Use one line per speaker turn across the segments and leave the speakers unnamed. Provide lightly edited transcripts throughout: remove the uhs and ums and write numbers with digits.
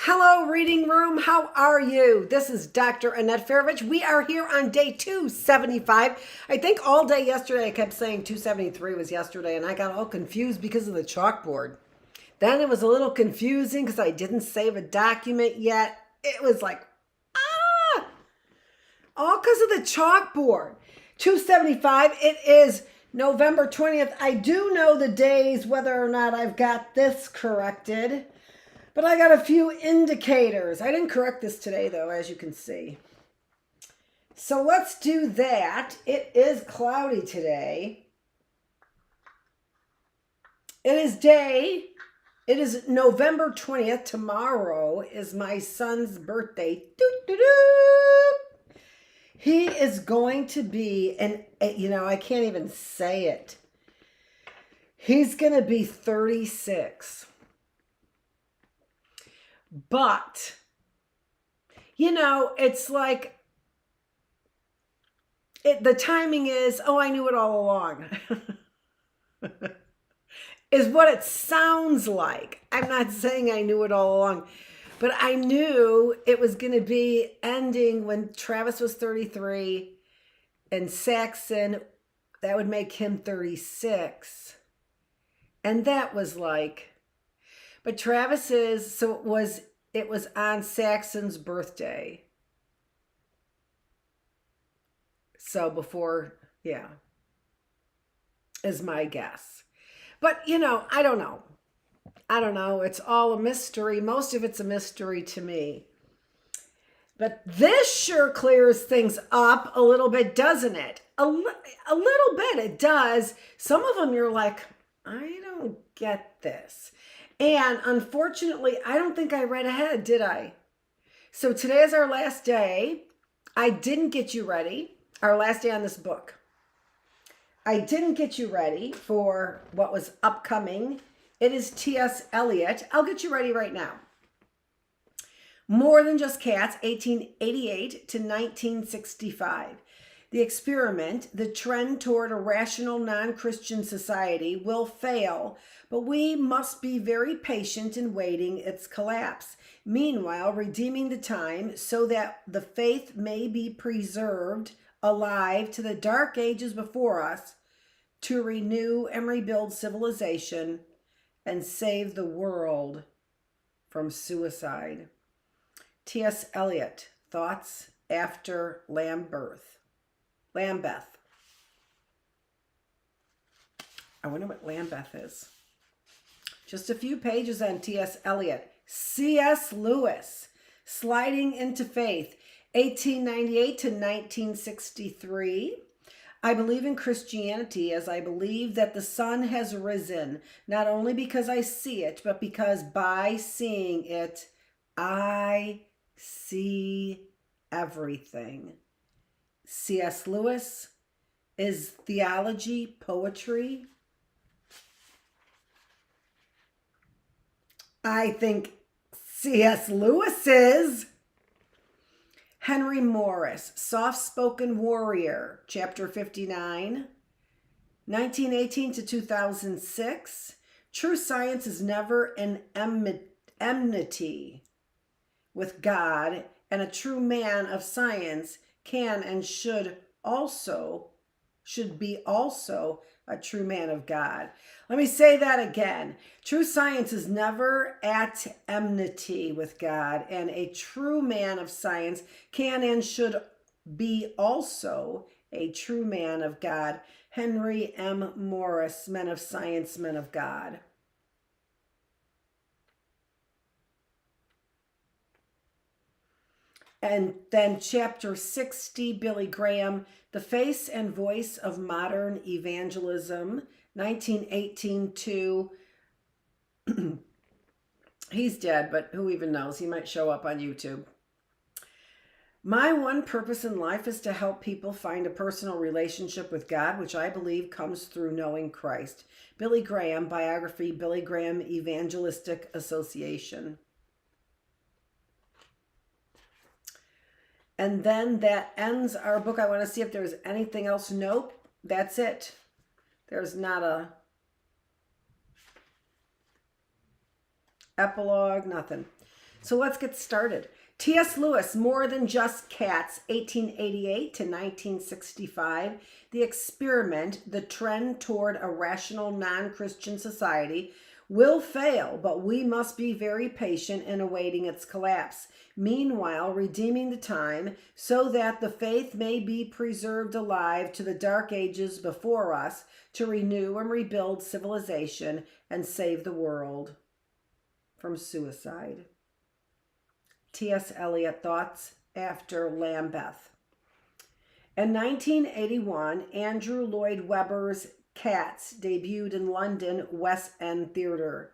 Hello, reading room. How are you? This is Dr. Annette Feravich. We are here on day 275. I think all day yesterday I kept saying 273 was yesterday, and I got all confused because of the chalkboard. Then it was a little confusing because I didn't save a document yet. It was like, all because of the chalkboard. 275, it is November 20th. I do know the days, whether or not I've got this corrected. But I got a few indicators. I didn't correct this today, though, as you can see. So let's do that. It is cloudy today. It is November 20th. Tomorrow is my son's birthday. He is going to be, and I can't even say it. He's going to be 36. But, it's like, the timing is, I knew it all along, is what it sounds like. I'm not saying I knew it all along, but I knew it was going to be ending when Travis was 33 and Saxon, that would make him 36. And that was like... But Travis's, so it was on Saxon's birthday. So before, is my guess. But, I don't know. It's all a mystery. Most of it's a mystery to me. But this sure clears things up a little bit, doesn't it? A little bit, it does. Some of them you're like, I don't get this. And unfortunately, I don't think I read ahead, did I? So today is our last day. I didn't get you ready. Our last day on this book. I didn't get you ready for what was upcoming. It is T.S. Eliot. I'll get you ready right now. More Than Just Cats, 1888 to 1965. The experiment, the trend toward a rational non-Christian society, will fail, but we must be very patient in waiting its collapse. Meanwhile, redeeming the time so that the faith may be preserved alive to the dark ages before us, to renew and rebuild civilization and save the world from suicide. T.S. Eliot, Thoughts After Lambeth. I wonder what Lambeth is. Just a few pages on T.S. Eliot. C.S. Lewis, Sliding into Faith, 1898 to 1963. I believe in Christianity as I believe that the sun has risen, not only because I see it, but because by seeing it, I see everything. C.S. Lewis, is theology poetry? I think C.S. Lewis is. Henry Morris, Soft-Spoken Warrior, Chapter 59, 1918 to 2006. True science is never an enmity with God, and a true man of science can and should be also a true man of God. Let me say that again. True science is never at enmity with God, and a true man of science can and should be also a true man of God. Henry M. Morris, Men of Science, Men of God. And then chapter 60, Billy Graham, The Face and Voice of Modern Evangelism, 1918 to, he's dead, but who even knows? He might show up on YouTube. My one purpose in life is to help people find a personal relationship with God, which I believe comes through knowing Christ. Billy Graham, biography, Billy Graham Evangelistic Association. And then that ends our book. I want to see if there's anything else. Nope, that's it. There's not a epilogue, nothing. So let's get started. T.S. Lewis, More Than Just Cats, 1888 to 1965. The experiment, the trend toward a rational non-Christian society, will fail, but we must be very patient in awaiting its collapse. Meanwhile, redeeming the time so that the faith may be preserved alive to the dark ages before us, to renew and rebuild civilization and save the world from suicide. T.S. Eliot, Thoughts After Lambeth. In 1981, Andrew Lloyd Webber's Cats debuted in London West End Theatre.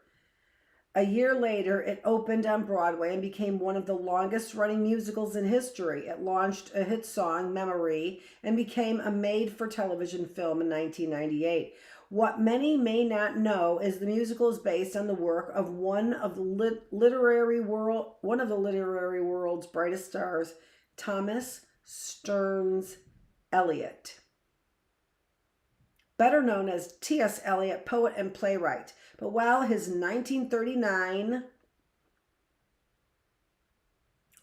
A year later, it opened on Broadway and became one of the longest-running musicals in history. It launched a hit song, Memory, and became a made-for-television film in 1998. What many may not know is the musical is based on the work of one of the literary world's brightest stars, Thomas Stearns Eliot, better known as T.S. Eliot, poet and playwright. But while his 1939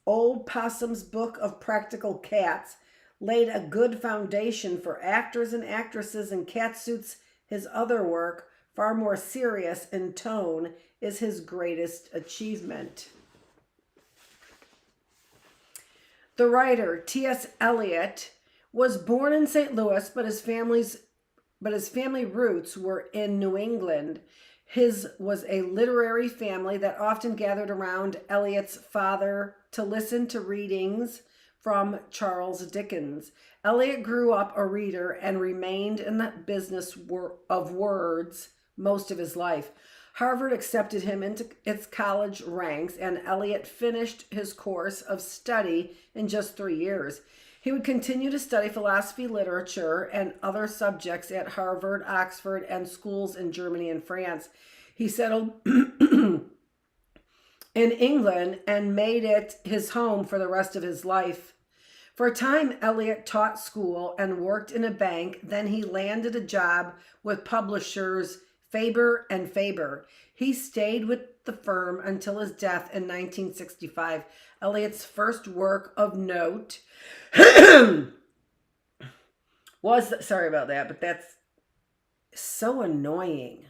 Old Possum's Book of Practical Cats laid a good foundation for actors and actresses in catsuits, his other work, far more serious in tone, is his greatest achievement. The writer, T.S. Eliot, was born in St. Louis, but his family roots were in New England. His was a literary family that often gathered around Eliot's father to listen to readings from Charles Dickens. Eliot grew up a reader and remained in the business of words most of his life. Harvard accepted him into its college ranks, and Eliot finished his course of study in just 3 years. He would continue to study philosophy, literature, and other subjects at Harvard, Oxford, and schools in Germany and France. He settled in England and made it his home for the rest of his life. For a time, Eliot taught school and worked in a bank. Then he landed a job with publishers Faber and Faber. He stayed with the firm until his death in 1965. Eliot's first work of note was, sorry about that, but that's so annoying,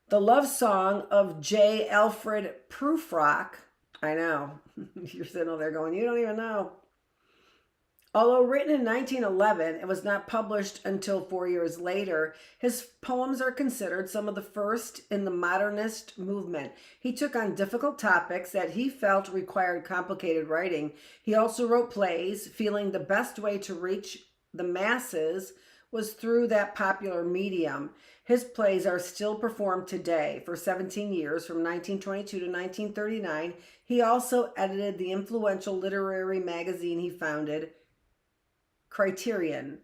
the love song of J. Alfred Prufrock. I know, you're sitting over there going, you don't even know. Although written in 1911, it was not published until 4 years later. His poems are considered some of the first in the modernist movement. He took on difficult topics that he felt required complicated writing. He also wrote plays, feeling the best way to reach the masses was through that popular medium. His plays are still performed today. For 17 years, from 1922 to 1939, he also edited the influential literary magazine he founded, Criterion.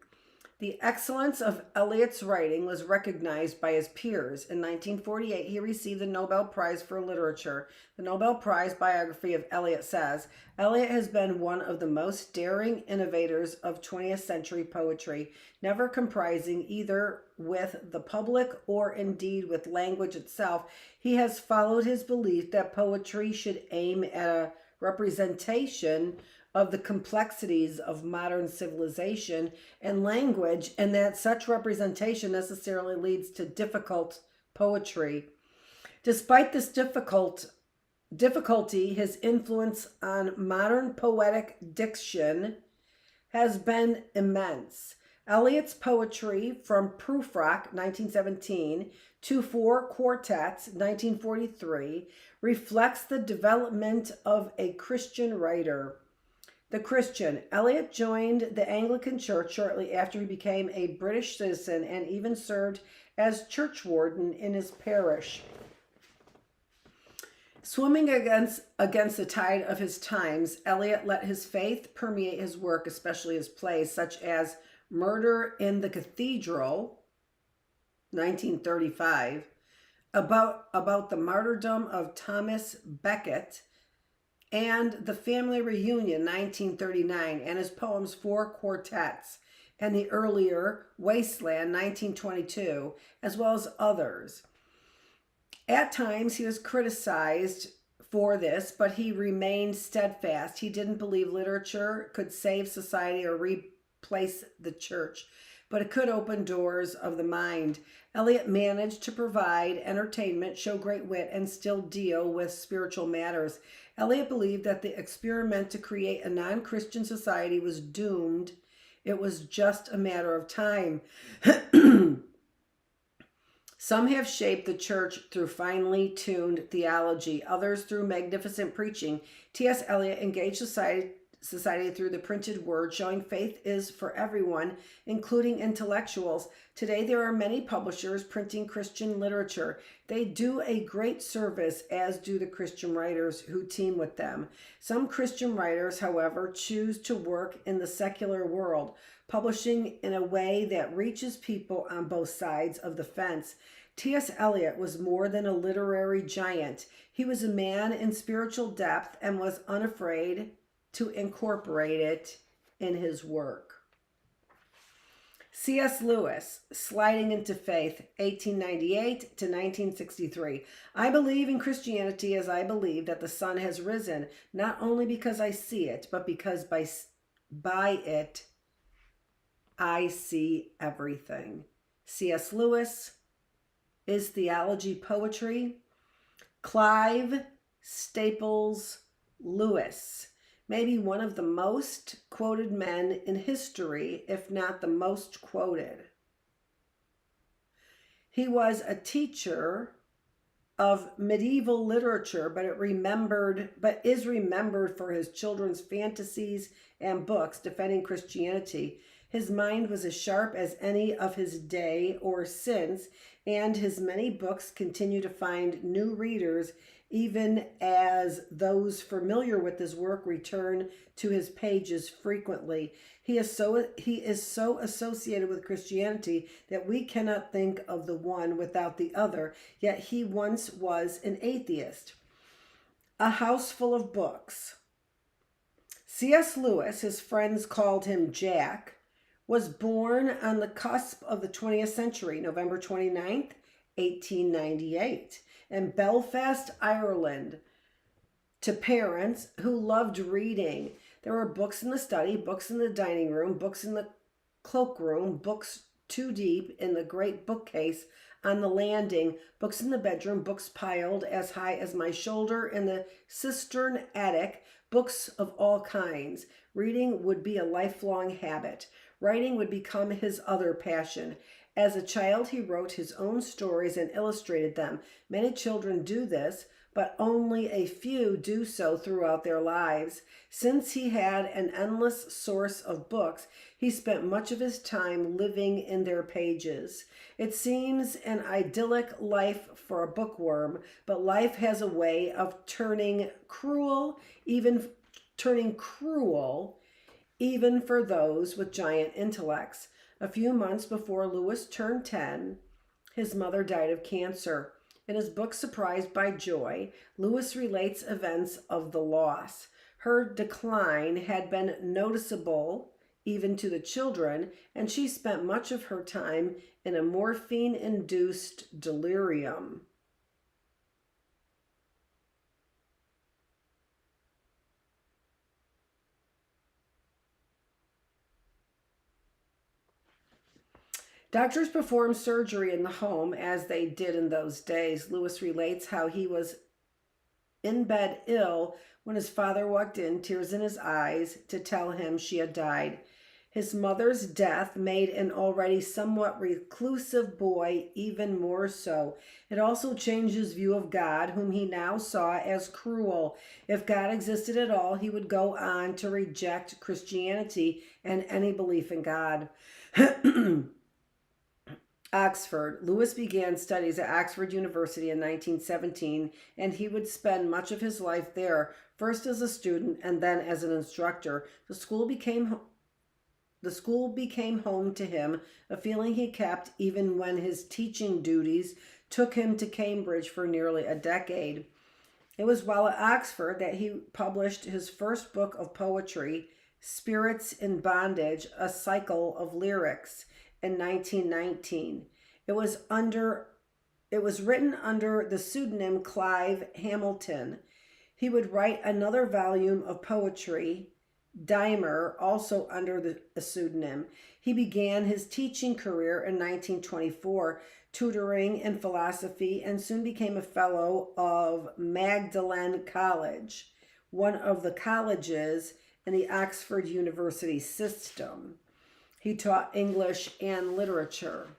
The excellence of Eliot's writing was recognized by his peers. In 1948, he received the Nobel Prize for Literature. The Nobel Prize biography of Eliot says, Eliot has been one of the most daring innovators of 20th century poetry, never compromising either with the public or indeed with language itself. He has followed his belief that poetry should aim at a representation of the complexities of modern civilization and language, and that such representation necessarily leads to difficult poetry. Despite this difficulty, his influence on modern poetic diction has been immense. Eliot's poetry, from Prufrock, 1917, to Four Quartets, 1943, reflects the development of a Christian writer. The Christian. Eliot joined the Anglican Church shortly after he became a British citizen and even served as churchwarden in his parish. Swimming against the tide of his times, Eliot let his faith permeate his work, especially his plays, such as Murder in the Cathedral, 1935, about the martyrdom of Thomas Becket, and The Family Reunion, 1939, and his poems Four Quartets, and the earlier Wasteland, 1922, as well as others. At times, he was criticized for this, but he remained steadfast. He didn't believe literature could save society or replace the church, but it could open doors of the mind. Eliot managed to provide entertainment, show great wit, and still deal with spiritual matters. Eliot believed that the experiment to create a non-Christian society was doomed. It was just a matter of time. Some have shaped the church through finely tuned theology, others through magnificent preaching. T.S. Eliot engaged society through the printed word, showing faith is for everyone, including intellectuals. Today there are many publishers printing Christian literature. They do a great service, as do the Christian writers who team with them. Some Christian writers, however, choose to work in the secular world, publishing in a way that reaches people on both sides of the fence. T.S. Eliot was more than a literary giant. He was a man in spiritual depth and was unafraid to incorporate it in his work. C.S. Lewis, Sliding into Faith, 1898 to 1963. I believe in Christianity as I believe that the sun has risen, not only because I see it, but because by it I see everything. C.S. Lewis, Is Theology Poetry? Clive Staples Lewis, maybe one of the most quoted men in history, if not the most quoted. He was a teacher of medieval literature, but is remembered for his children's fantasies and books defending Christianity. His mind was as sharp as any of his day or since, and his many books continue to find new readers, even as those familiar with his work return to his pages frequently. He is so associated with Christianity that we cannot think of the one without the other, yet he once was an atheist. A House Full of Books. C.S. Lewis, his friends called him Jack, was born on the cusp of the 20th century, November 29th, 1898, in Belfast, Ireland, to parents who loved reading. There were books in the study, books in the dining room, books in the cloakroom, books too deep in the great bookcase on the landing, books in the bedroom, books piled as high as my shoulder in the cistern attic, books of all kinds. Reading would be a lifelong habit. Writing would become his other passion. As a child, he wrote his own stories and illustrated them. Many children do this, but only a few do so throughout their lives. Since he had an endless source of books, he spent much of his time living in their pages. It seems an idyllic life for a bookworm, but life has a way of turning cruel, even for those with giant intellects. A few months before Lewis turned 10, his mother died of cancer. In his book, Surprised by Joy, Lewis relates events of the loss. Her decline had been noticeable even to the children, and she spent much of her time in a morphine-induced delirium. Doctors performed surgery in the home as they did in those days. Lewis relates how he was in bed ill when his father walked in, tears in his eyes, to tell him she had died. His mother's death made an already somewhat reclusive boy even more so. It also changed his view of God, whom he now saw as cruel. If God existed at all, he would go on to reject Christianity and any belief in God. Oxford. Lewis began studies at Oxford University in 1917, and he would spend much of his life there, first as a student and then as an instructor. The school became home to him, a feeling he kept even when his teaching duties took him to Cambridge for nearly a decade. It was while at Oxford that he published his first book of poetry, Spirits in Bondage, a cycle of lyrics, in 1919. It was written under the pseudonym Clive Hamilton. He would write another volume of poetry, Dimer, also under a pseudonym. He began his teaching career in 1924, tutoring in philosophy, and soon became a fellow of Magdalen College, one of the colleges in the Oxford University system. He taught English and literature.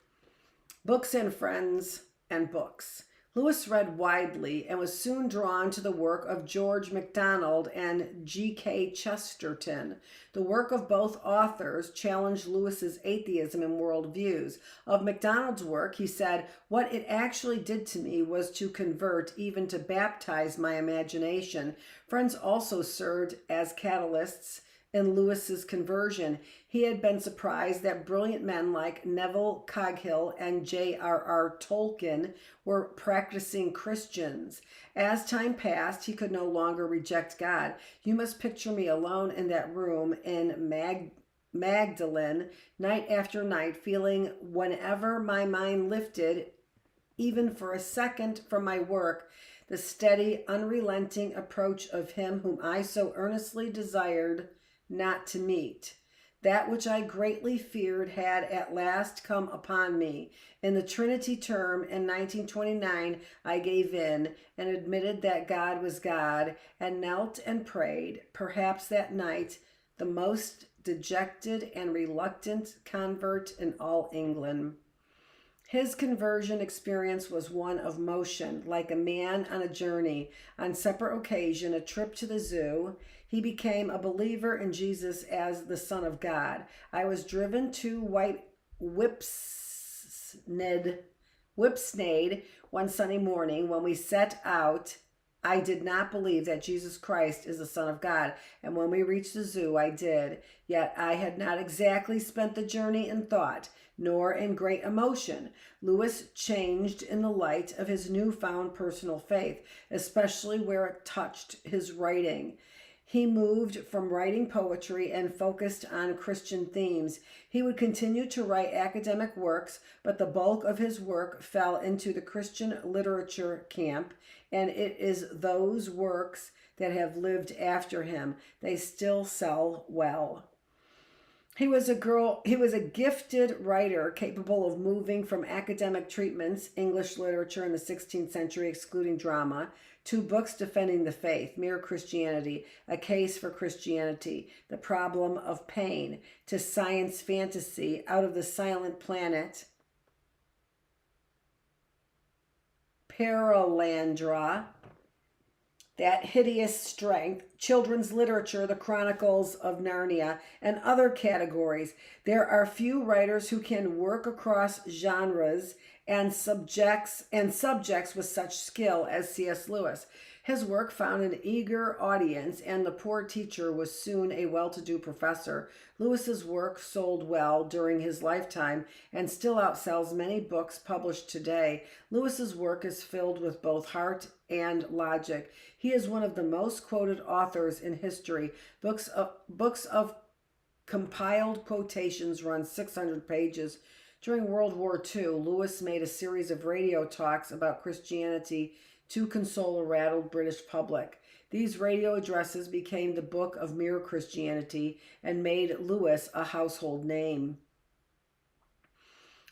Books and friends and books. Lewis read widely and was soon drawn to the work of George MacDonald and G.K. Chesterton. The work of both authors challenged Lewis's atheism and worldviews. Of MacDonald's work, he said, "What it actually did to me was to convert, even to baptize my imagination." Friends also served as catalysts in Lewis's conversion. He had been surprised that brilliant men like Neville Coghill and J.R.R. Tolkien were practicing Christians. As time passed, he could no longer reject God. "You must picture me alone in that room in Magdalen, night after night, feeling whenever my mind lifted, even for a second, from my work, the steady, unrelenting approach of him whom I so earnestly desired not to meet. That which I greatly feared had at last come upon me. In the Trinity term in 1929, I gave in and admitted that God was God, and knelt and prayed, perhaps that night, the most dejected and reluctant convert in all England." His conversion experience was one of motion, like a man on a journey. On separate occasion, a trip to the zoo, he became a believer in Jesus as the Son of God. "I was driven to Whipsnade one Sunday morning. When we set out, I did not believe that Jesus Christ is the Son of God, and when we reached the zoo, I did. Yet I had not exactly spent the journey in thought, nor in great emotion." Lewis changed in the light of his newfound personal faith, especially where it touched his writing. He moved from writing poetry and focused on Christian themes. He would continue to write academic works, but the bulk of his work fell into the Christian literature camp, and it is those works that have lived after him. They still sell well. He was a gifted writer capable of moving from academic treatments, English literature in the 16th century excluding drama, to books defending the faith, Mere Christianity, A Case for Christianity, The Problem of Pain, to science fantasy, Out of the Silent Planet, Paralandra, That Hideous Strength, children's literature, The Chronicles of Narnia, and other categories. There are few writers who can work across genres and subjects with such skill as C.S. Lewis. His work found an eager audience, and The Poor Teacher was soon a well-to-do professor. Lewis's work sold well during his lifetime and still outsells many books published today. Lewis's work is filled with both heart and logic. He is one of the most quoted authors in history. Books of compiled quotations run 600 pages. During World War II, Lewis made a series of radio talks about Christianity to console a rattled British public. These radio addresses became the Book of Mere Christianity and made Lewis a household name.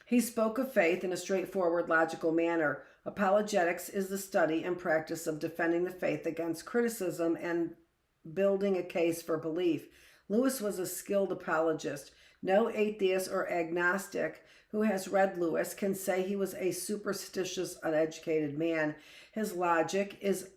He spoke of faith in a straightforward, logical manner. Apologetics is the study and practice of defending the faith against criticism and building a case for belief. Lewis was a skilled apologist. No atheist or agnostic who has read Lewis can say he was a superstitious, uneducated man. His logic is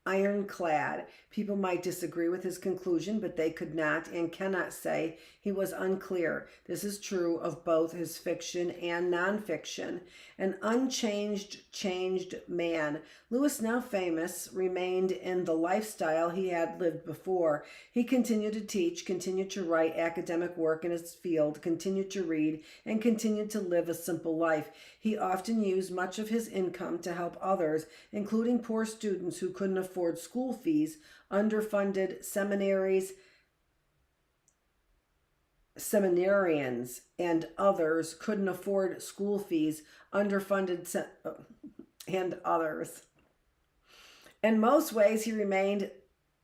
ironclad. People might disagree with his conclusion, but they could not and cannot say he was unclear. This is true of both his fiction and nonfiction. An changed man. Lewis, now famous, remained in the lifestyle he had lived before. He continued to teach, continued to write academic work in his field, continued to read, and continued to live a simple life. He often used much of his income to help others, including poor students who couldn't afford school fees, underfunded seminarians, and others couldn't afford school fees, and others. In most ways, he remained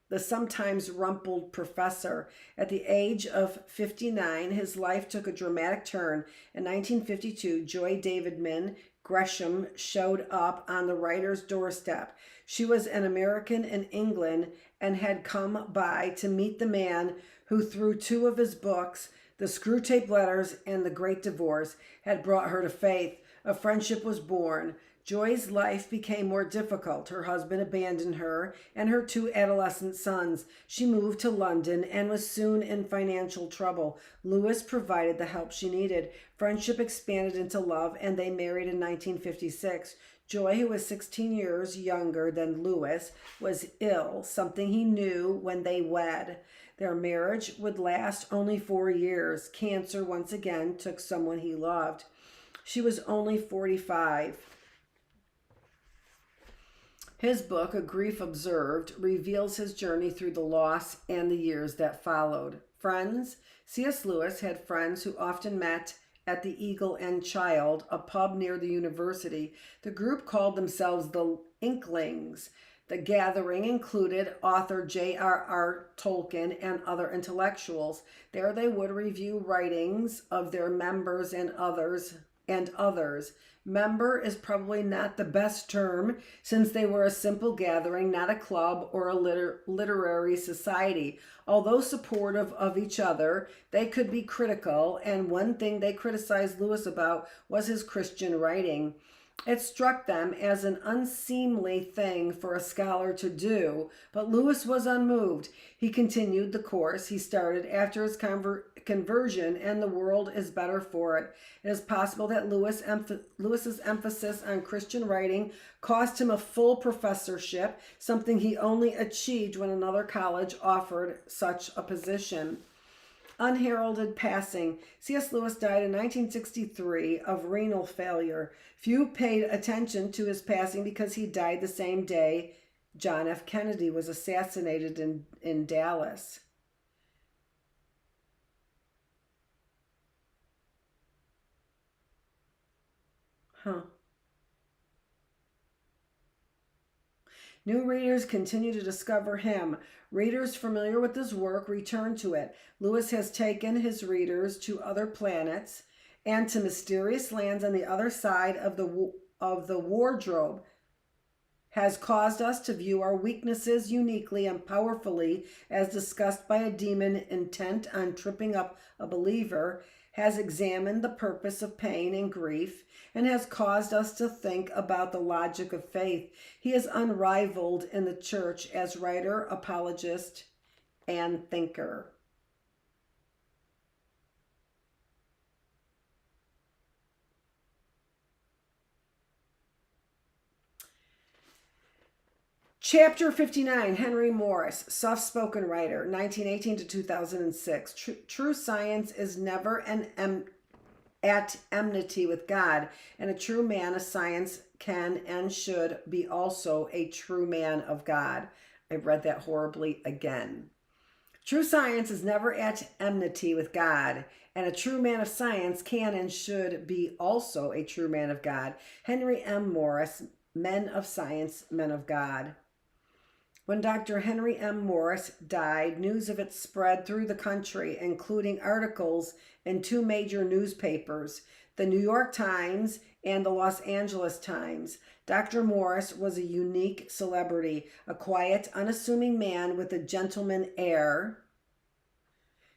the sometimes rumpled professor. At the age of 59, his life took a dramatic turn. In 1952, Joy Davidman Gresham showed up on the writer's doorstep. She was an American in England and had come by to meet the man who, through two of his books, The Screwtape Letters and The Great Divorce, had brought her to faith. A friendship was born. Joy's life became more difficult. Her husband abandoned her and her two adolescent sons. She moved to London and was soon in financial trouble. Lewis provided the help she needed. Friendship expanded into love, and they married in 1956. Joy, who was 16 years younger than Lewis, was ill, something he knew when they wed. Their marriage would last only 4 years. Cancer once again took someone he loved. She was only 45. His book, A Grief Observed, reveals his journey through the loss and the years that followed. Friends. C.S. Lewis had friends who often met at the Eagle and Child, a pub near the university. The group called themselves the Inklings. The gathering included author J.R.R. Tolkien and other intellectuals. There they would review writings of their members and others. Member is probably not the best term, since they were a simple gathering, not a club or a literary society. Although supportive of each other, they could be critical, and one thing they criticized Lewis about was his Christian writing. It struck them as an unseemly thing for a scholar to do, but Lewis was unmoved. He continued the course he started after his conversion, and the world is better for it. It is possible that Lewis's emphasis on Christian writing cost him a full professorship, something he only achieved when another college offered such a position. Unheralded passing. C.S. Lewis died in 1963 of renal failure. Few paid attention to his passing because he died the same day John F. Kennedy was assassinated in Dallas. New readers continue to discover him. Readers familiar with his work return to it. Lewis has taken his readers to other planets and to mysterious lands on the other side of the wardrobe, has caused us to view our weaknesses uniquely and powerfully as discussed by a demon intent on tripping up a believer, has examined the purpose of pain and grief, and has caused us to think about the logic of faith. He is unrivaled in the church as writer, apologist, and thinker. Chapter 59, Henry Morris, soft-spoken writer, 1918 to 2006. True science is never at enmity with God, and a true man of science can and should be also a true man of God. I read that horribly again. True science is never at enmity with God, and a true man of science can and should be also a true man of God. Henry M. Morris, Men of Science, Men of God. When Dr. Henry M. Morris died, news of it spread through the country, including articles in two major newspapers, the New York Times and the Los Angeles Times. Dr. Morris was a unique celebrity, a quiet, unassuming man with a gentleman air.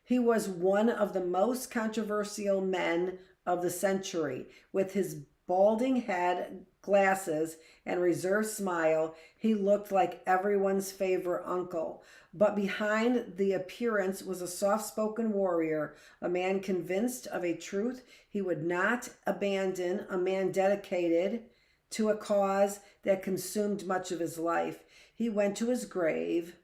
He was one of the most controversial men of the century. With his balding head, glasses, and reserved smile, he looked like everyone's favorite uncle. But behind the appearance was a soft-spoken warrior, a man convinced of a truth he would not abandon, a man dedicated to a cause that consumed much of his life. He went to his grave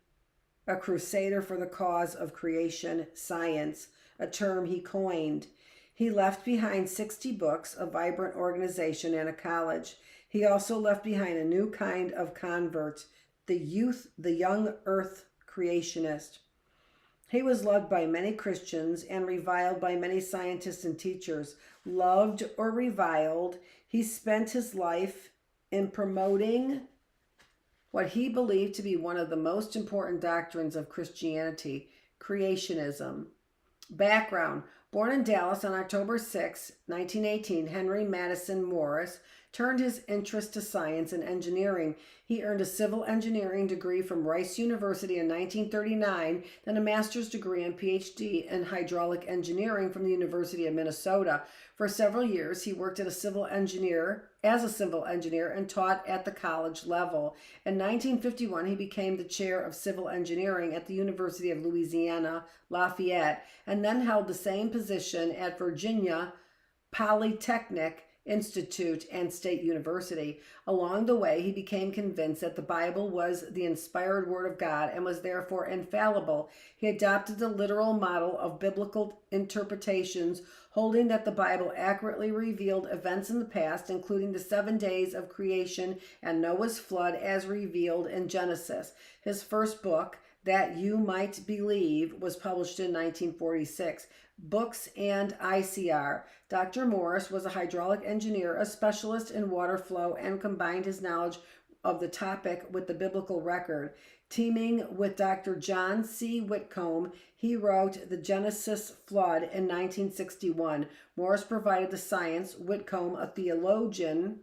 a crusader for the cause of creation science, a term he coined. He left behind 60 books, a vibrant organization, and a college. He also left behind a new kind of convert, the young earth creationist. He was loved by many Christians and reviled by many scientists and teachers. Loved or reviled, he spent his life in promoting what he believed to be one of the most important doctrines of Christianity, creationism. Background: born in Dallas on October 6, 1918, Henry Madison Morris turned his interest to science and engineering. He earned a civil engineering degree from Rice University in 1939, then a master's degree and PhD in hydraulic engineering from the University of Minnesota. For several years, he worked as a civil engineer and taught at the college level. In 1951, he became the chair of civil engineering at the University of Louisiana, Lafayette, and then held the same position at Virginia Polytechnic Institute and State University. Along the way, he became convinced that the Bible was the inspired word of God and was therefore infallible. He adopted the literal model of biblical interpretations, holding that the Bible accurately revealed events in the past, including the 7 days of creation and Noah's flood as revealed in Genesis. His first book, That You Might Believe, was published in 1946. Books and ICR. Dr. Morris was a hydraulic engineer, a specialist in water flow, and combined his knowledge of the topic with the biblical record. Teaming with Dr. John C. Whitcomb, he wrote The Genesis Flood in 1961. Morris provided the science. Whitcomb, a theologian,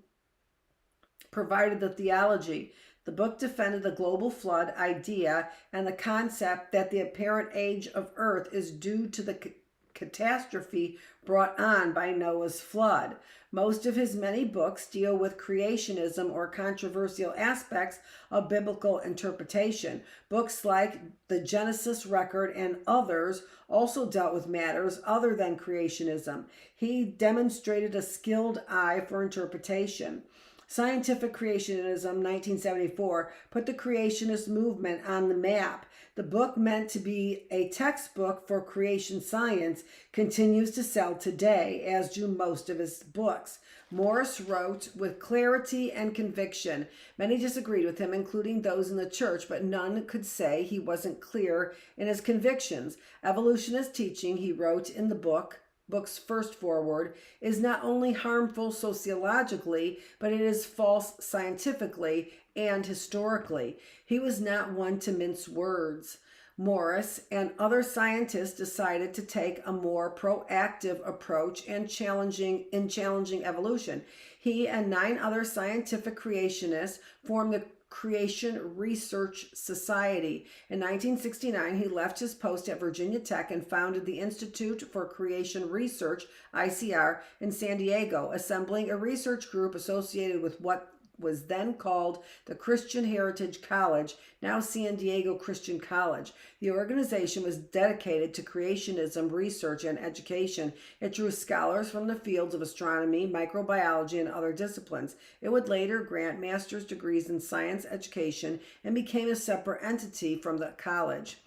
provided the theology. The book defended the global flood idea and the concept that the apparent age of Earth is due to the catastrophe brought on by Noah's flood. Most of his many books deal with creationism or controversial aspects of biblical interpretation. Books like The Genesis Record and others also dealt with matters other than creationism. He demonstrated a skilled eye for interpretation. Scientific Creationism, 1974, put the creationist movement on the map. The book, meant to be a textbook for creation science, continues to sell today, as do most of his books. Morris wrote with clarity and conviction. Many disagreed with him, including those in the church, but none could say he wasn't clear in his convictions. Evolutionist teaching, he wrote in the book's first foreword, is not only harmful sociologically, but it is false scientifically and historically. He was not one to mince words. Morris and other scientists decided to take a more proactive approach in challenging evolution. He and 9 other scientific creationists formed the Creation Research Society. In 1969, he left his post at Virginia Tech and founded the Institute for Creation Research, ICR, in San Diego, assembling a research group associated with what was then called the Christian Heritage College, now San Diego Christian College. The organization was dedicated to creationism research and education. It drew scholars from the fields of astronomy, microbiology, and other disciplines. It would later grant master's degrees in science education and became a separate entity from the college.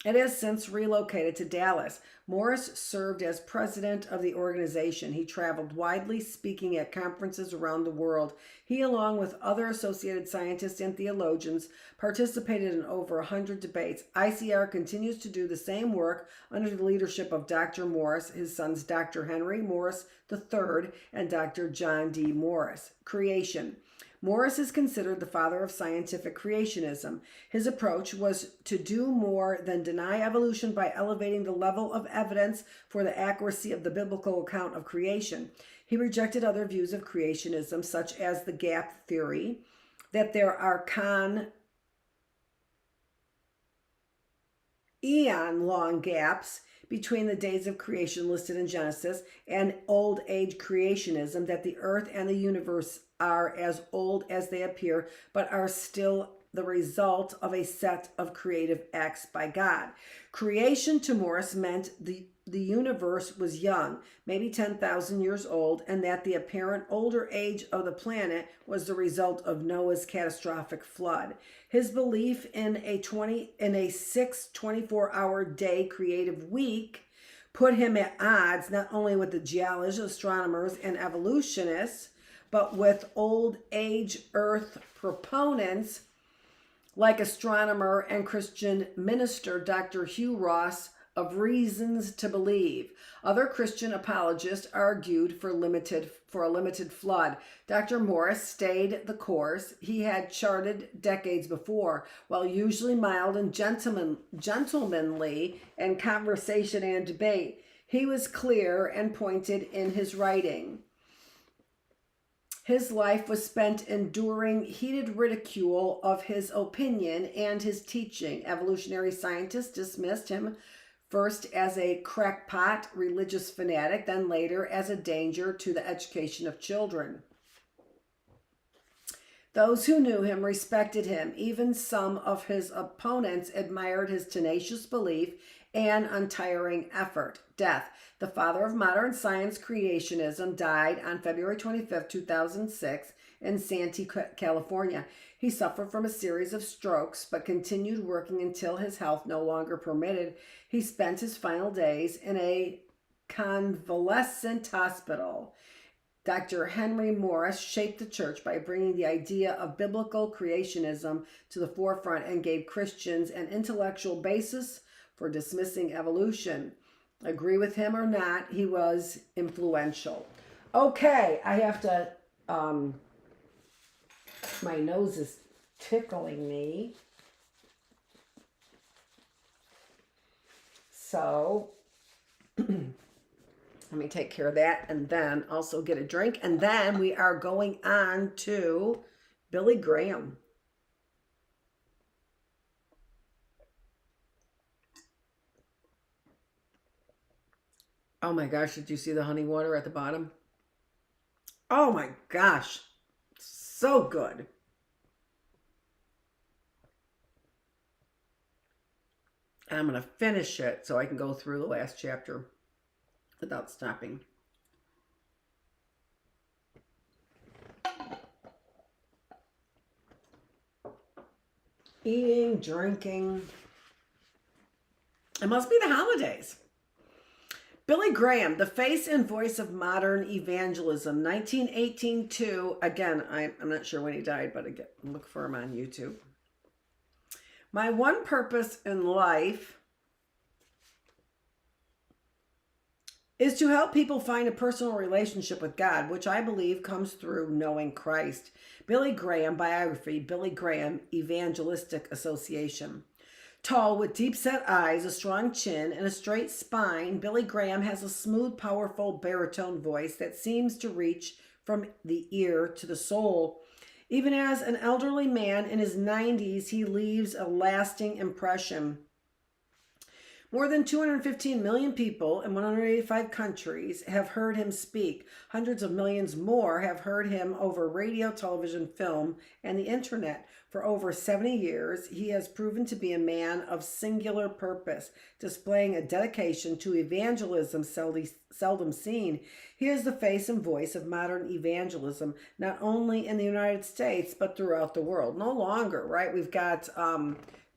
It has since relocated to Dallas. Morris served as president of the organization. He traveled widely, speaking at conferences around the world. He, along with other associated scientists and theologians, participated in over 100 debates. ICR continues to do the same work under the leadership of Dr. Morris, his sons Dr. Henry Morris III and Dr. John D. Morris. Creation. Morris is considered the father of scientific creationism. His approach was to do more than deny evolution by elevating the level of evidence for the accuracy of the biblical account of creation. He rejected other views of creationism, such as the gap theory, that there are eon-long gaps between the days of creation listed in Genesis and old age creationism, that the earth and the universe are as old as they appear, but are still the result of a set of creative acts by God. Creation to Morris meant the universe was young, maybe 10,000 years old, and that the apparent older age of the planet was the result of Noah's catastrophic flood. His belief in a 24-hour day creative week put him at odds not only with the geologists, astronomers, and evolutionists, but with old age earth proponents like astronomer and Christian minister Dr. Hugh Ross of reasons to believe. Other Christian apologists argued for a limited flood. Dr. Morris stayed the course he had charted decades before. While usually mild and gentlemanly in conversation and debate, he was clear and pointed in his writing. His life was spent enduring heated ridicule of his opinion and his teaching. Evolutionary scientists dismissed him first as a crackpot religious fanatic, then later as a danger to the education of children. Those who knew him respected him. Even some of his opponents admired his tenacious belief and untiring effort. Death. The father of modern science creationism died on February 25, 2006 in Santee, California. He suffered from a series of strokes, but continued working until his health no longer permitted. He spent his final days in a convalescent hospital. Dr. Henry Morris shaped the church by bringing the idea of biblical creationism to the forefront and gave Christians an intellectual basis for dismissing evolution. Agree with him or not, he was influential. Okay, I have to, my nose is tickling me. So, let me take care of that and then also get a drink. And then we are going on to Billy Graham. Oh my gosh, did you see the honey water at the bottom? Oh my gosh, so good. And I'm going to finish it so I can go through the last chapter without stopping. Eating, drinking. It must be the holidays. Billy Graham, the face and voice of modern evangelism, 1918 to, again, I'm not sure when he died, but again, look for him on YouTube. My one purpose in life is to help people find a personal relationship with God, which I believe comes through knowing Christ. Billy Graham, biography, Billy Graham Evangelistic Association. Tall, with deep-set eyes, a strong chin, and a straight spine, Billy Graham has a smooth, powerful baritone voice that seems to reach from the ear to the soul. Even as an elderly man in his 90s, he leaves a lasting impression. More than 215 million people in 185 countries have heard him speak. Hundreds of millions more have heard him over radio, television, film, and the internet. For over 70 years, he has proven to be a man of singular purpose, displaying a dedication to evangelism seldom seen. He is the face and voice of modern evangelism, not only in the United States, but throughout the world. No longer, right? We've got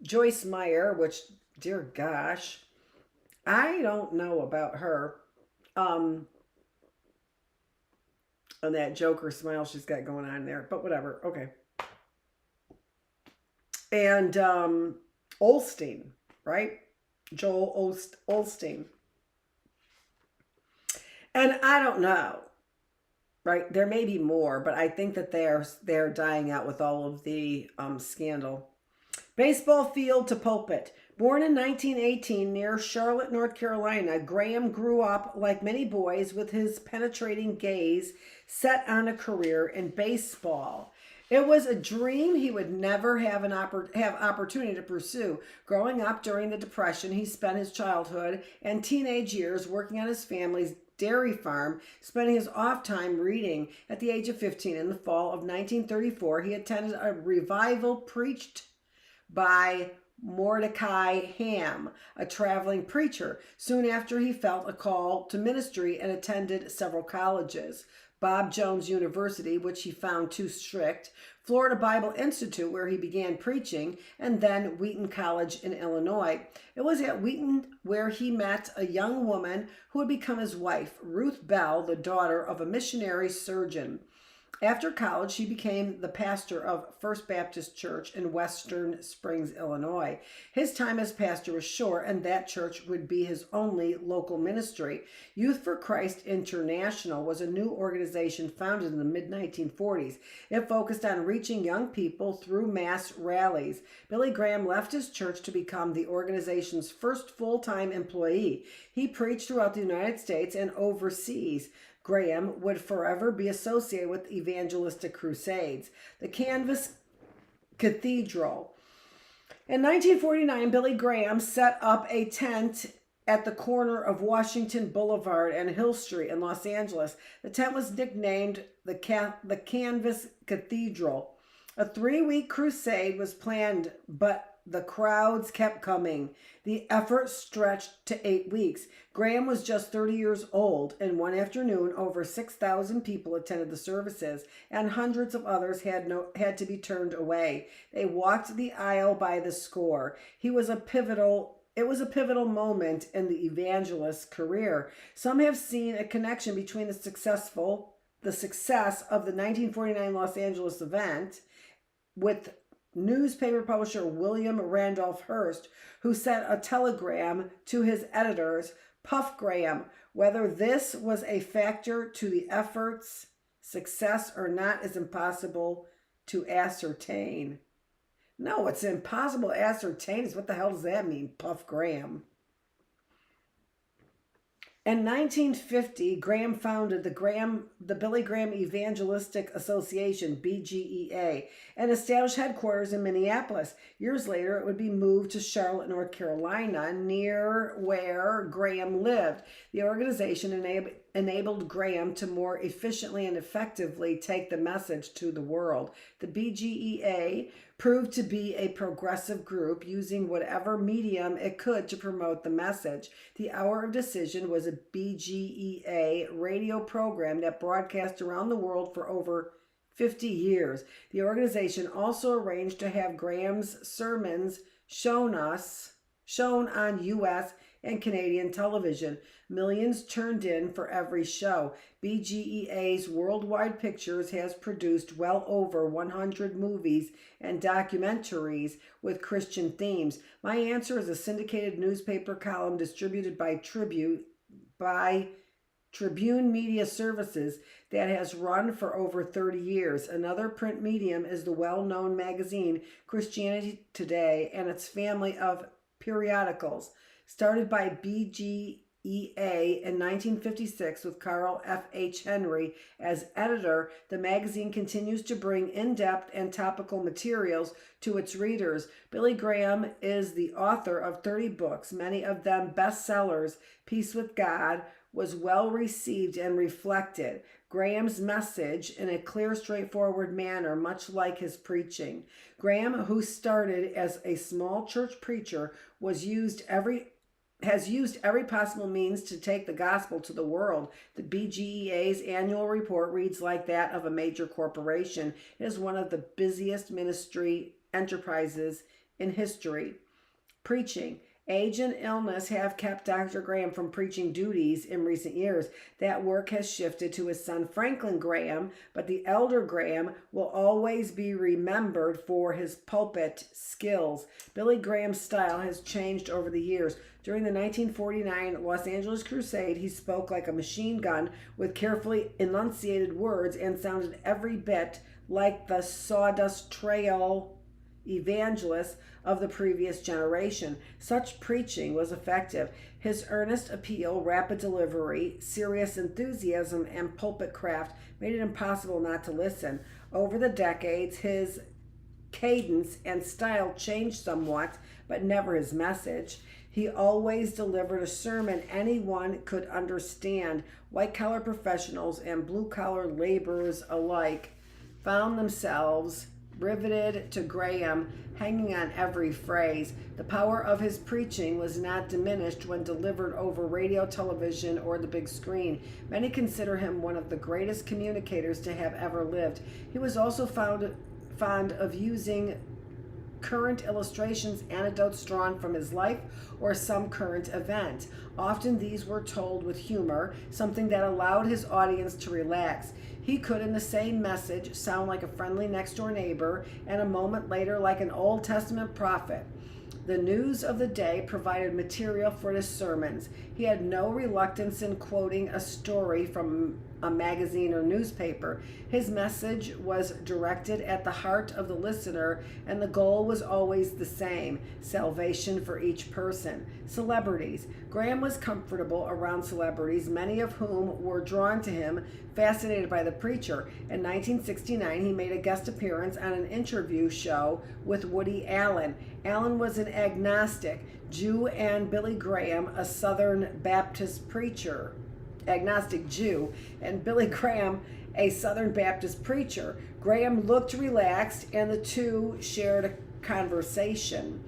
Joyce Meyer, which, dear gosh, I don't know about her. And that Joker smile she's got going on there, but whatever. Okay. And Osteen, right? Joel Osteen. And I don't know, right? There may be more, but I think that they're dying out with all of the scandal. Baseball field to pulpit. Born in 1918 near Charlotte, North Carolina, Graham grew up, like many boys, with his penetrating gaze set on a career in baseball. It was a dream he would never have opportunity to pursue. Growing up during the Depression, he spent his childhood and teenage years working on his family's dairy farm, spending his off time reading. At the age of 15, in the fall of 1934, he attended a revival preached by Mordecai Ham, a traveling preacher. Soon after, he felt a call to ministry and attended several colleges. Bob Jones University, which he found too strict, Florida Bible Institute, where he began preaching, and then Wheaton College in Illinois. It was at Wheaton where he met a young woman who would become his wife, Ruth Bell, the daughter of a missionary surgeon. After college, he became the pastor of First Baptist Church in Western Springs, Illinois. His time as pastor was short, and that church would be his only local ministry. Youth for Christ International was a new organization founded in the mid-1940s. It focused on reaching young people through mass rallies. Billy Graham left his church to become the organization's first full-time employee. He preached throughout the United States and overseas. Graham would forever be associated with evangelistic crusades. The Canvas Cathedral. In 1949, Billy Graham set up a tent at the corner of Washington Boulevard and Hill Street in Los Angeles. The tent was nicknamed the Canvas Cathedral. A 3-week crusade was planned, but the crowds kept coming. The effort stretched to 8 weeks. Graham was just 30 years old, and one afternoon, over 6,000 people attended the services, and hundreds of others had to be turned away. They walked the aisle by the score. It was a pivotal moment in the evangelist's career. Some have seen a connection between the success of the 1949 Los Angeles event with newspaper publisher William Randolph Hearst, who sent a telegram to his editors, Puff Graham. Whether this was a factor to the effort's success or not is impossible to ascertain. No, it's impossible to ascertain. What the hell does that mean, Puff Graham? In 1950, Graham founded the Billy Graham Evangelistic Association, BGEA, and established headquarters in Minneapolis. Years later, it would be moved to Charlotte, North Carolina, near where Graham lived. The organization enabled Graham to more efficiently and effectively take the message to the world. The BGEA proved to be a progressive group using whatever medium it could to promote the message. The Hour of Decision was a BGEA radio program that broadcast around the world for over 50 years. The organization also arranged to have Graham's sermons shown on U.S. and Canadian television. Millions turned in for every show. BGEA's Worldwide Pictures has produced well over 100 movies and documentaries with Christian themes. My Answer is a syndicated newspaper column distributed by Tribune Media Services that has run for over 30 years. Another print medium is the well-known magazine Christianity Today and its family of periodicals. Started by BGEA in 1956 with Carl F. H. Henry as editor, the magazine continues to bring in-depth and topical materials to its readers. Billy Graham is the author of 30 books, many of them bestsellers. Peace with God was well received and reflected Graham's message in a clear, straightforward manner, much like his preaching. Graham, who started as a small church preacher, has used every possible means to take the gospel to the world. The BGEA's annual report reads like that of a major corporation. It is one of the busiest ministry enterprises in history. Preaching. Age and illness have kept Dr. Graham from preaching duties in recent years. That work has shifted to his son Franklin Graham, but the elder Graham will always be remembered for his pulpit skills. Billy Graham's style has changed over the years. During the 1949 Los Angeles Crusade, he spoke like a machine gun with carefully enunciated words and sounded every bit like the sawdust trail evangelists of the previous generation. Such preaching was effective. His earnest appeal, rapid delivery, serious enthusiasm, and pulpit craft made it impossible not to listen. Over the decades, his cadence and style changed somewhat, but never his message. He always delivered a sermon anyone could understand. White-collar professionals and blue-collar laborers alike found themselves riveted to Graham, hanging on every phrase. The power of his preaching was not diminished when delivered over radio, television, or the big screen. Many consider him one of the greatest communicators to have ever lived. He was also fond of using current illustrations, anecdotes drawn from his life, or some current event. Often these were told with humor, something that allowed his audience to relax. He could, in the same message, sound like a friendly next-door neighbor, and a moment later like an Old Testament prophet. The news of the day provided material for his sermons. He had no reluctance in quoting a story from a magazine or newspaper. His message was directed at the heart of the listener, and the goal was always the same: salvation for each person. Celebrities. Graham was comfortable around celebrities, many of whom were drawn to him, fascinated by the preacher. In 1969, he made a guest appearance on an interview show with Woody Allen. Allen was an agnostic Jew, and Billy Graham, a Southern Baptist preacher. Agnostic Jew, and Billy Graham, a Southern Baptist preacher. Graham looked relaxed, and the two shared a conversation.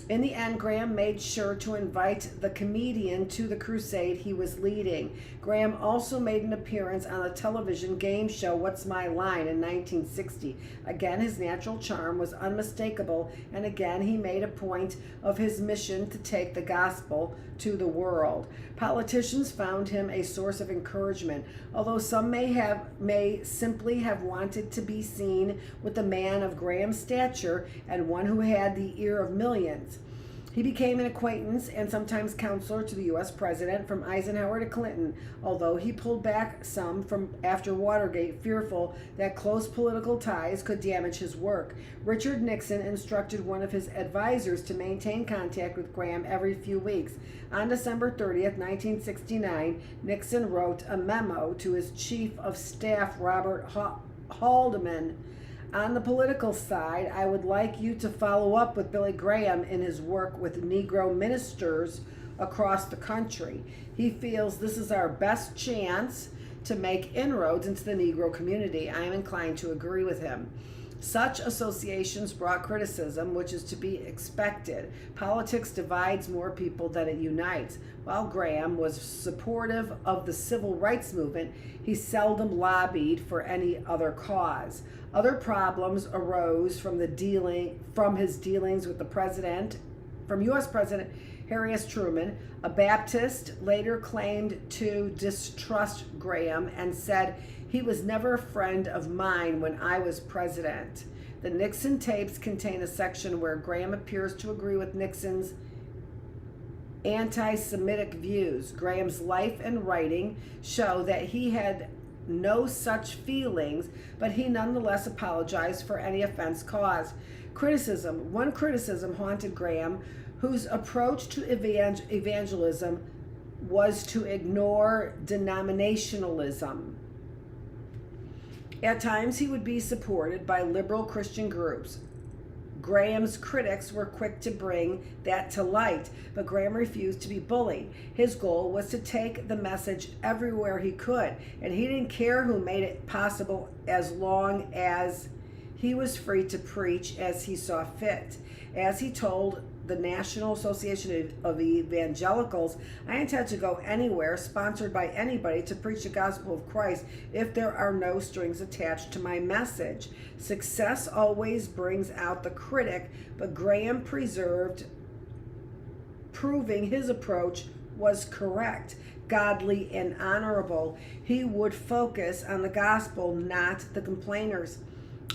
In the end, Graham made sure to invite the comedian to the crusade he was leading. Graham also made an appearance on the television game show What's My Line in 1960. Again, his natural charm was unmistakable, and again he made a point of his mission to take the gospel to the world. Politicians found him a source of encouragement, although some may simply have wanted to be seen with a man of Graham's stature and one who had the ear of millions. He became an acquaintance and sometimes counselor to the U.S. president from Eisenhower to Clinton, although he pulled back some from after Watergate, fearful that close political ties could damage his work. Richard Nixon instructed one of his advisors to maintain contact with Graham every few weeks. On December 30th, 1969, Nixon wrote a memo to his chief of staff, Robert Haldeman. On the political side, I would like you to follow up with Billy Graham in his work with Negro ministers across the country. He feels this is our best chance to make inroads into the Negro community. I am inclined to agree with him. Such associations brought criticism, which is to be expected. Politics divides more people than it unites. While Graham was supportive of the civil rights movement, he seldom lobbied for any other cause. Other problems arose from his dealings with from U.S. President Harry S. Truman. A Baptist later claimed to distrust Graham and said, "He was never a friend of mine when I was president." The Nixon tapes contain a section where Graham appears to agree with Nixon's anti-Semitic views. Graham's life and writing show that he had no such feelings, but he nonetheless apologized for any offense caused. Criticism. One criticism haunted Graham, whose approach to evangelism was to ignore denominationalism. At times, he would be supported by liberal Christian groups. Graham's critics were quick to bring that to light, but Graham refused to be bullied. His goal was to take the message everywhere he could, and he didn't care who made it possible as long as he was free to preach as he saw fit. As he told the National Association of Evangelicals, "I intend to go anywhere, sponsored by anybody, to preach the gospel of Christ if there are no strings attached to my message." Success always brings out the critic, but Graham persevered, proving his approach was correct, godly, and honorable. He would focus on the gospel, not the complainers.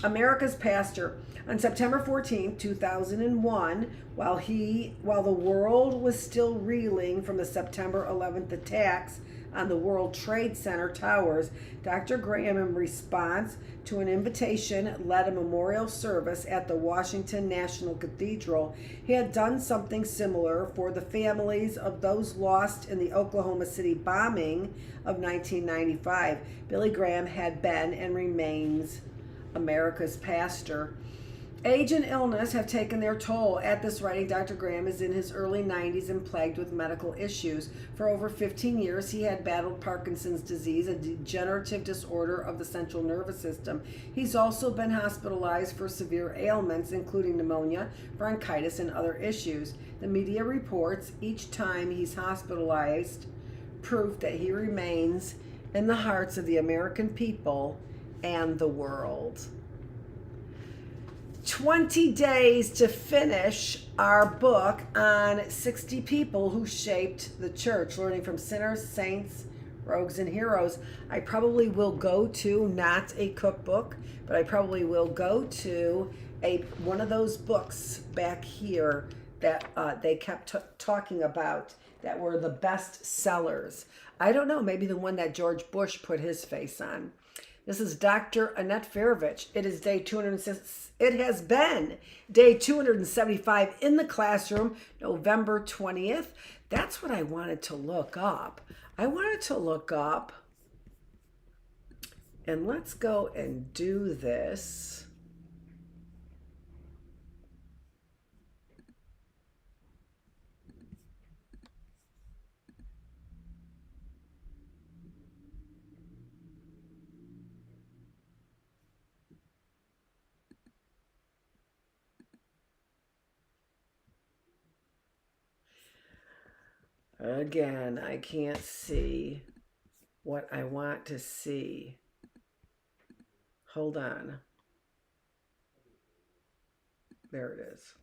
America's pastor. On September 14, 2001, while the world was still reeling from the September 11th attacks on the World Trade Center towers, Dr. Graham, in response to an invitation, led a memorial service at the Washington National Cathedral. He had done something similar for the families of those lost in the Oklahoma City bombing of 1995. Billy Graham had been and remains America's pastor. Age and illness have taken their toll. At this writing, Dr. Graham is in his early 90s and plagued with medical issues. For over 15 years, he had battled Parkinson's disease, a degenerative disorder of the central nervous system. He's also been hospitalized for severe ailments, including pneumonia, bronchitis, and other issues. The media reports each time he's hospitalized proof that he remains in the hearts of the American people and the world. 20 days to finish our book on 60 people who shaped the church, learning from sinners, saints, rogues, and heroes. I probably will go to, not a cookbook, but I probably will go to one of those books back here that they kept talking about that were the best sellers. I don't know, maybe the one that George Bush put his face on. This is Dr. Annette Feravich. It is day 206. It has been day 275 in the classroom, November 20th. That's what I wanted to look up. I wanted to look up, and let's go and do this. Again, I can't see what I want to see. Hold on. There it is.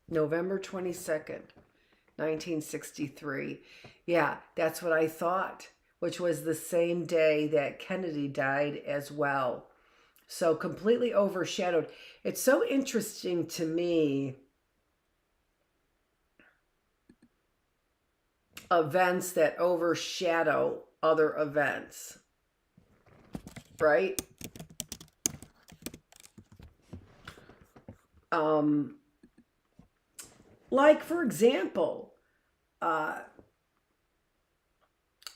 November 22nd, 1963. Yeah, that's what I thought, which was the same day that Kennedy died as well. So completely overshadowed. It's so interesting to me, events that overshadow other events, right? Like, for example,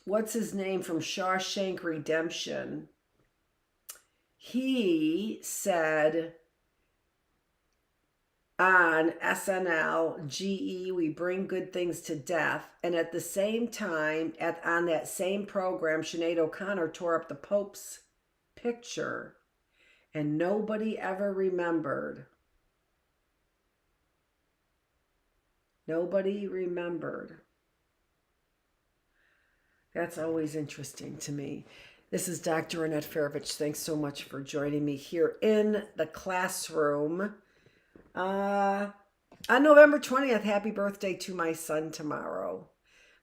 what's his name from Shawshank Redemption? He said on SNL, GE, we bring good things to death. And at the same time, on that same program, Sinead O'Connor tore up the Pope's picture. And nobody ever remembered. Nobody remembered. That's always interesting to me. This is Dr. Annette Feravich. Thanks so much for joining me here in the classroom. On November 20th, happy birthday to my son tomorrow.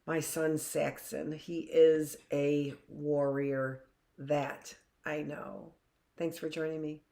My son Saxon. He is a warrior. That I know. Thanks for joining me.